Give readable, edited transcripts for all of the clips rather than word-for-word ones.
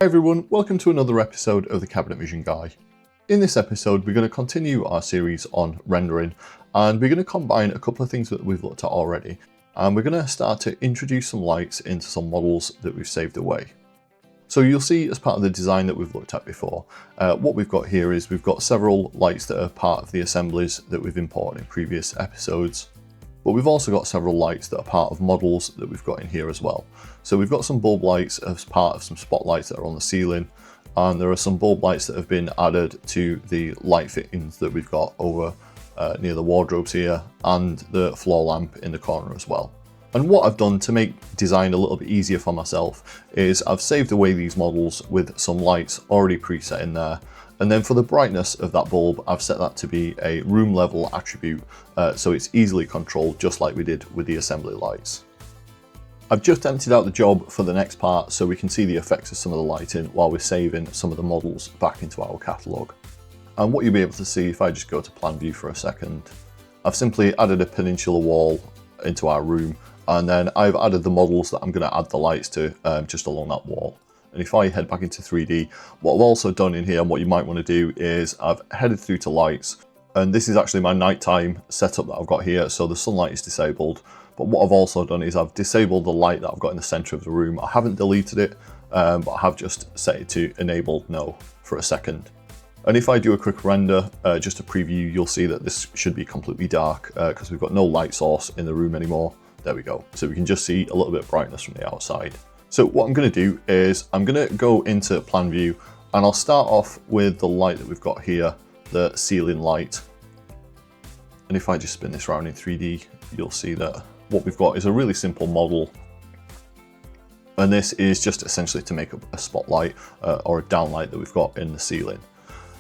Hi everyone, welcome to another episode of the Cabinet Vision Guy. In this episode we're going to continue our series on rendering, and we're going to combine a couple of things that we've looked at already, and we're going to start to introduce some lights into some models that we've saved away. So you'll see, as part of the design that we've looked at before, what we've got here is we've got several lights that are part of the assemblies that we've imported in previous episodes. But we've also got several lights that are part of models that we've got in here as well. So we've got some bulb lights as part of some spotlights that are on the ceiling, and there are some bulb lights that have been added to the light fittings that we've got over near the wardrobes here, and the floor lamp in the corner as well. And what I've done to make design a little bit easier for myself is I've saved away these models with some lights already preset in there. And then for the brightness of that bulb, I've set that to be a room level attribute, so it's easily controlled just like we did with the assembly lights. I've just emptied out the job for the next part so we can see the effects of some of the lighting while we're saving some of the models back into our catalogue. And what you'll be able to see if I just go to plan view for a second, I've simply added a peninsula wall into our room, and then I've added the models that I'm going to add the lights to just along that wall. And if I head back into 3D, what I've also done in here, and what you might want to do, is I've headed through to lights, and this is actually my nighttime setup that I've got here, so the sunlight is disabled. But what I've also done is I've disabled the light that I've got in the center of the room. I haven't deleted it, but I have just set it to enabled no for a second. And if I do a quick render, just a preview, you'll see that this should be completely dark because we've got no light source in the room anymore. There we go. So we can just see a little bit of brightness from the outside. So what I'm going to do is I'm going to go into plan view, and I'll start off with the light that we've got here, the ceiling light. And if I just spin this around in 3D, you'll see that what we've got is a really simple model. And this is just essentially to make a spotlight or a downlight that we've got in the ceiling.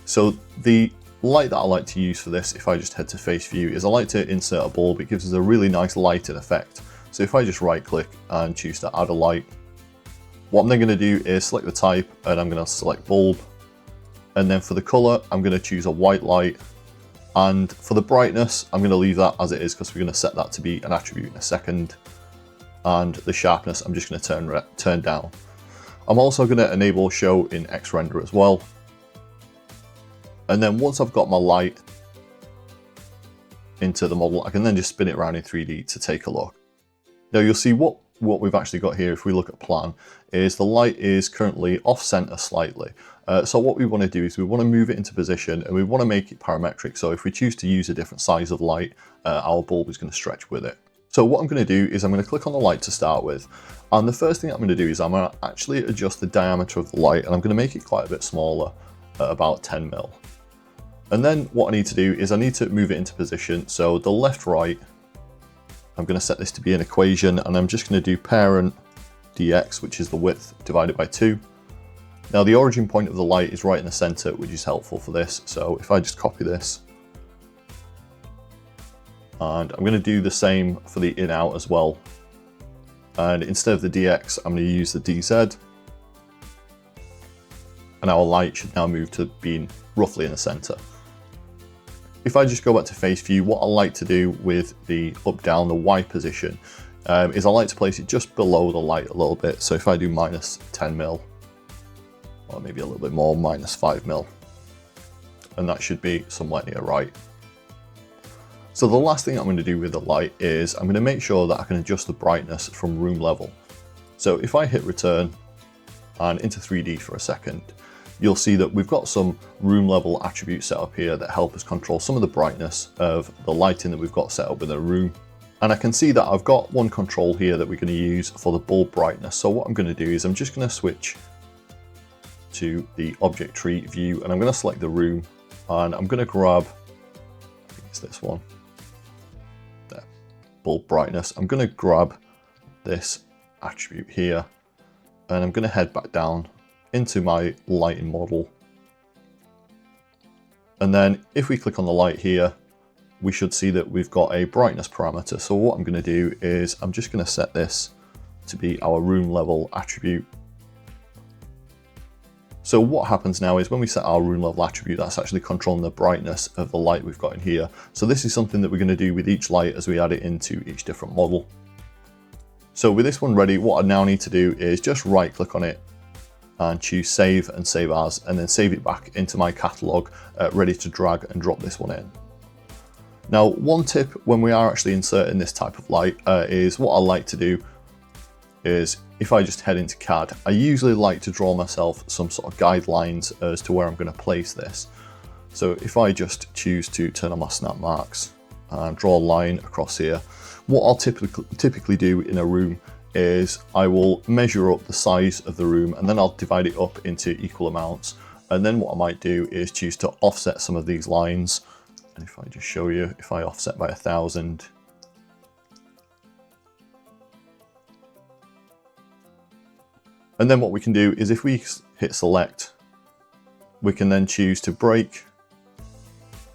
So the light that I like to use for this, if I just head to face view, is I like to insert a bulb. It gives us a really nice lighted effect. So if I just right click and choose to add a light, what I'm then going to do is select the type, and I'm going to select bulb, and then for the color I'm going to choose a white light, and for the brightness I'm going to leave that as it is because we're going to set that to be an attribute in a second, and the sharpness I'm just going to turn down. I'm also going to enable show in X-Render as well, and then once I've got my light into the model, I can then just spin it around in 3D to take a look. Now you'll see what we've actually got here, if we look at plan, is the light is currently off center slightly. So what we want to do is we want to move it into position, and we want to make it parametric. So if we choose to use a different size of light, our bulb is going to stretch with it. So what I'm going to do is I'm going to click on the light to start with. And the first thing I'm going to do is I'm going to actually adjust the diameter of the light, and I'm going to make it quite a bit smaller, at about 10 mil. And then what I need to do is I need to move it into position. So the left, right, I'm going to set this to be an equation, and I'm just going to do parent dx, which is the width divided by 2. Now the origin point of the light is right in the center, which is helpful for this. So if I just copy this, and I'm going to do the same for the in out as well. And instead of the dx, I'm going to use the dz. And our light should now move to being roughly in the center. If I just go back to face view, what I like to do with the up down, the Y position, is I like to place it just below the light a little bit. So if I do minus 10 mil, or maybe a little bit more, minus 5 mil, and that should be somewhat near right. So the last thing I'm going to do with the light is I'm going to make sure that I can adjust the brightness from room level. So if I hit return and into 3D for a second, you'll see that we've got some room level attributes set up here that help us control some of the brightness of the lighting that we've got set up in the room. And I can see that I've got one control here that we're going to use for the bulb brightness. So what I'm going to do is I'm just going to switch to the object tree view, and I'm going to select the room, and I'm going to grab, I think it's this one, there, bulb brightness. I'm going to grab this attribute here, and I'm going to head back down into my lighting model. And then if we click on the light here, we should see that we've got a brightness parameter. So what I'm going to do is I'm just going to set this to be our room level attribute. So what happens now is when we set our room level attribute, that's actually controlling the brightness of the light we've got in here. So this is something that we're going to do with each light as we add it into each different model. So with this one ready, what I now need to do is just right click on it, and choose save and save as, and then save it back into my catalog, ready to drag and drop this one in. Now, one tip when we are actually inserting this type of light is what I like to do is if I just head into CAD, I usually like to draw myself some sort of guidelines as to where I'm going to place this. So if I just choose to turn on my snap marks and draw a line across here, what I'll typically do in a room is I will measure up the size of the room and then I'll divide it up into equal amounts. And then what I might do is choose to offset some of these lines. And if I just show you, if I offset by 1000, and then what we can do is if we hit select, we can then choose to break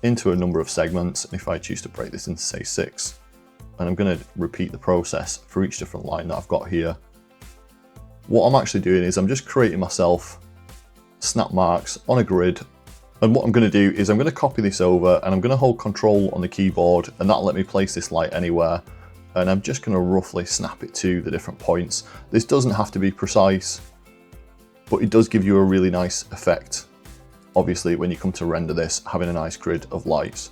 into a number of segments. And if I choose to break this into say 6, and I'm going to repeat the process for each different line that I've got here. What I'm actually doing is I'm just creating myself snap marks on a grid. And what I'm going to do is I'm going to copy this over and I'm going to hold Control on the keyboard, and that'll let me place this light anywhere. And I'm just going to roughly snap it to the different points. This doesn't have to be precise, but it does give you a really nice effect. Obviously, when you come to render this, having a nice grid of lights.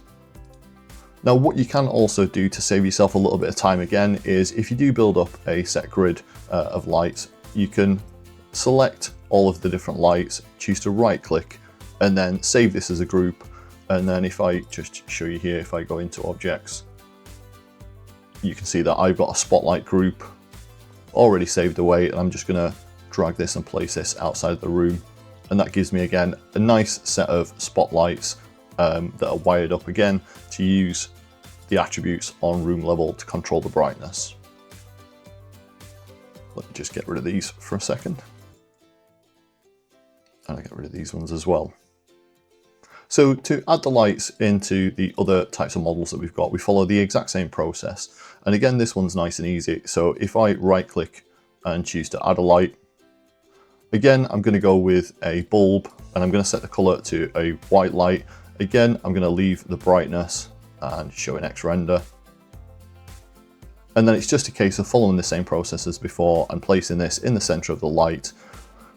Now, what you can also do to save yourself a little bit of time again is if you do build up a set grid of lights, you can select all of the different lights, choose to right click, and then save this as a group. And then if I just show you here, if I go into objects, you can see that I've got a spotlight group already saved away, and I'm just going to drag this and place this outside of the room. And that gives me again a nice set of spotlights that are wired up again to use the attributes on room level to control the brightness. Let me just get rid of these for a second. And I get rid of these ones as well. So to add the lights into the other types of models that we've got, we follow the exact same process. And again, this one's nice and easy. So if I right click and choose to add a light, again, I'm going to go with a bulb and I'm going to set the color to a white light. Again, I'm going to leave the brightness and show an X render. And then it's just a case of following the same process as before and placing this in the center of the light.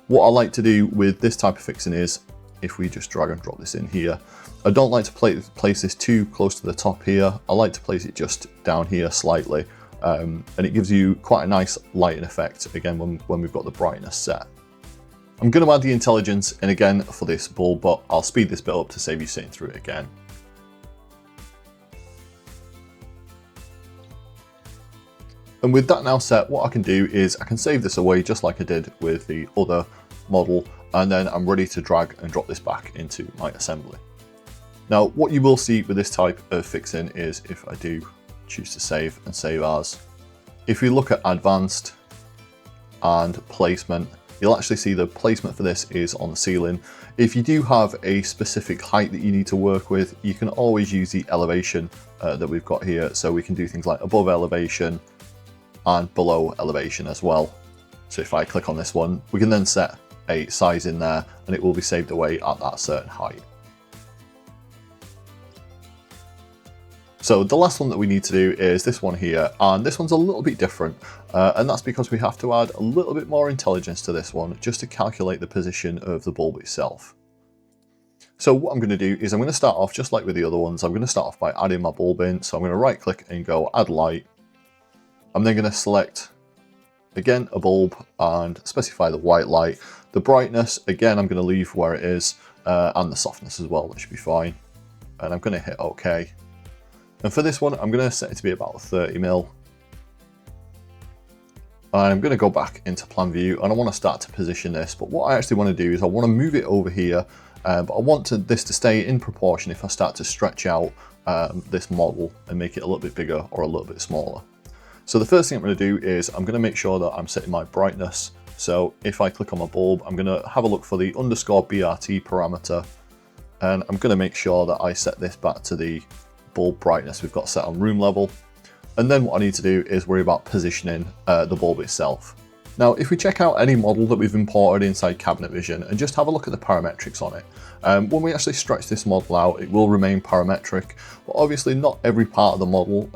What I like to do with this type of fixing is, if we just drag and drop this in here, I don't like to place this too close to the top here. I like to place it just down here slightly. And it gives you quite a nice lighting effect, again, when we've got the brightness set. I'm going to add the intelligence in again for this bulb, but I'll speed this bit up to save you sitting through it again. And with that now set, what I can do is I can save this away just like I did with the other model, and then I'm ready to drag and drop this back into my assembly. Now, what you will see with this type of fixing is if I do choose to save and save as, if you look at advanced and placement, you'll actually see the placement for this is on the ceiling. If you do have a specific height that you need to work with, you can always use the elevation that we've got here. So we can do things like above elevation and below elevation as well. So if I click on this one, we can then set a size in there and it will be saved away at that certain height. So the last one that we need to do is this one here, and this one's a little bit different, and that's because we have to add a little bit more intelligence to this one just to calculate the position of the bulb itself. So what I'm going to do is I'm going to start off just like with the other ones. I'm going to start off by adding my bulb in. So I'm going to right click and go add light. I'm then going to select again a bulb and specify the white light. The brightness, again, I'm going to leave where it is, and the softness as well, that should be fine. And I'm going to hit OK. And for this one, I'm going to set it to be about 30 mil. And I'm going to go back into plan view and I want to start to position this. But what I actually want to do is I want to move it over here, but I want this to stay in proportion if I start to stretch out this model and make it a little bit bigger or a little bit smaller. So the first thing I'm going to do is I'm going to make sure that I'm setting my brightness. So if I click on my bulb, I'm going to have a look for the underscore BRT parameter. And I'm going to make sure that I set this back to the bulb brightness we've got set on room level. And then what I need to do is worry about positioning the bulb itself. Now, if we check out any model that we've imported inside Cabinet Vision and just have a look at the parametrics on it, when we actually stretch this model out, it will remain parametric, but obviously not every part of the model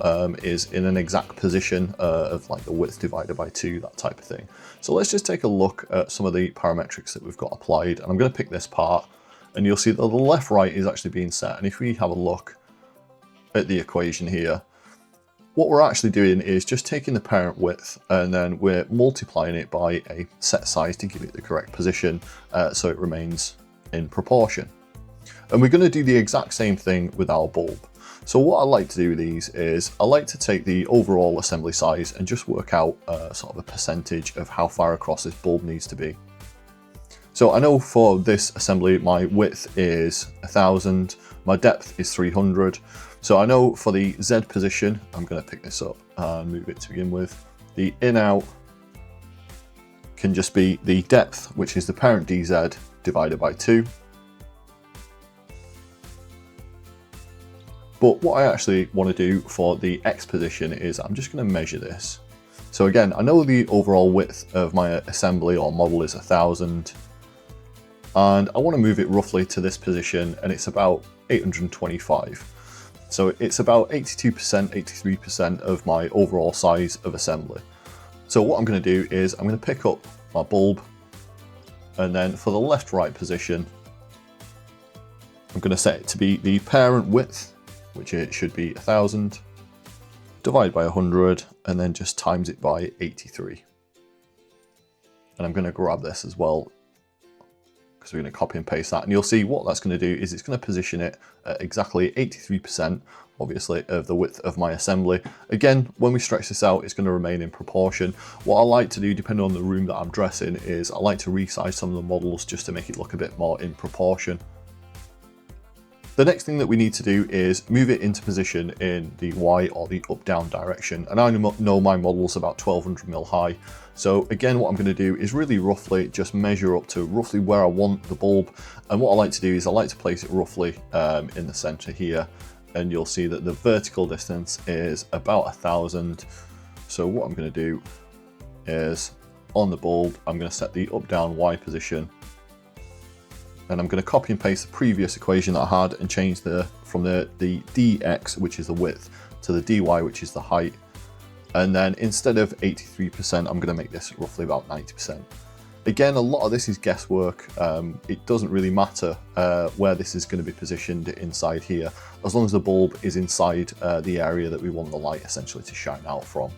is in an exact position of like the width divided by 2, that type of thing. So let's just take a look at some of the parametrics that we've got applied, and I'm going to pick this part, and you'll see that the left right is actually being set, and if we have a look at the equation here, what we're actually doing is just taking the parent width and then we're multiplying it by a set size to give it the correct position so it remains in proportion. And we're going to do the exact same thing with our bulb. So what I like to do with these is I like to take the overall assembly size and just work out sort of a percentage of how far across this bulb needs to be. So I know for this assembly my width is 1000, my depth is 300. So I know for the Z position, I'm going to pick this up and move it to begin with. The in-out can just be the depth, which is the parent DZ divided by 2. But what I actually want to do for the X position is I'm just going to measure this. So again, I know the overall width of my assembly or model is 1000. And I want to move it roughly to this position, and it's about 825. So it's about 82%, 83% of my overall size of assembly. So what I'm going to do is I'm going to pick up my bulb, and then for the left-right position, I'm going to set it to be the parent width, which it should be 1000, divide by 100, and then just times it by 83. And I'm going to grab this as well, because we're going to copy and paste that, and you'll see what that's going to do is it's going to position it at exactly 83%, obviously, of the width of my assembly. Again, when we stretch this out, it's going to remain in proportion. What I like to do, depending on the room that I'm dressing, is I like to resize some of the models just to make it look a bit more in proportion. The next thing that we need to do is move it into position in the Y or the up-down direction. And I know my model's about 1200mm high. So again, what I'm going to do is really roughly just measure up to roughly where I want the bulb. And what I like to do is I like to place it roughly in the center here. And you'll see that the vertical distance is about 1000. So what I'm going to do is on the bulb, I'm going to set the up-down Y position. And I'm going to copy and paste the previous equation that I had and change from the dx, which is the width, to the dy, which is the height. And then instead of 83%, I'm going to make this roughly about 90%. Again, a lot of this is guesswork. It doesn't really matter where this is going to be positioned inside here, as long as the bulb is inside the area that we want the light essentially to shine out from.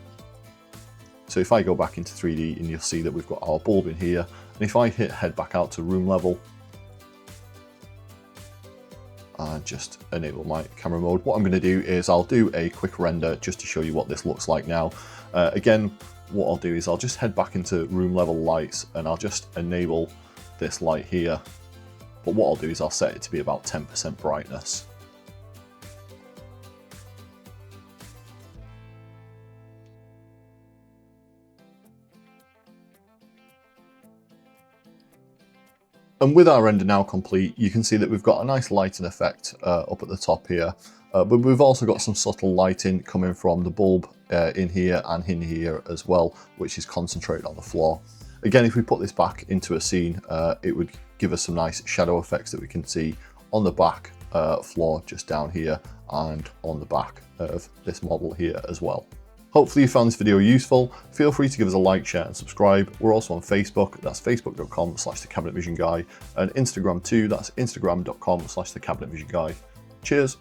So if I go back into 3D, and you'll see that we've got our bulb in here, and if I head back out to room level, and just enable my camera mode, what I'm going to do is I'll do a quick render just to show you what this looks like now. Again, what I'll do is I'll just head back into room level lights, and I'll just enable this light here. But what I'll do is I'll set it to be about 10% brightness. And with our render now complete, you can see that we've got a nice lighting effect up at the top here, but we've also got some subtle lighting coming from the bulb in here and in here as well, which is concentrated on the floor. Again, if we put this back into a scene, it would give us some nice shadow effects that we can see on the back floor just down here and on the back of this model here as well. Hopefully you found this video useful. Feel free to give us a like, share and subscribe. We're also on Facebook, that's facebook.com/thecabinetvisionguy, and Instagram too, that's instagram.com/thecabinetvisionguy. Cheers.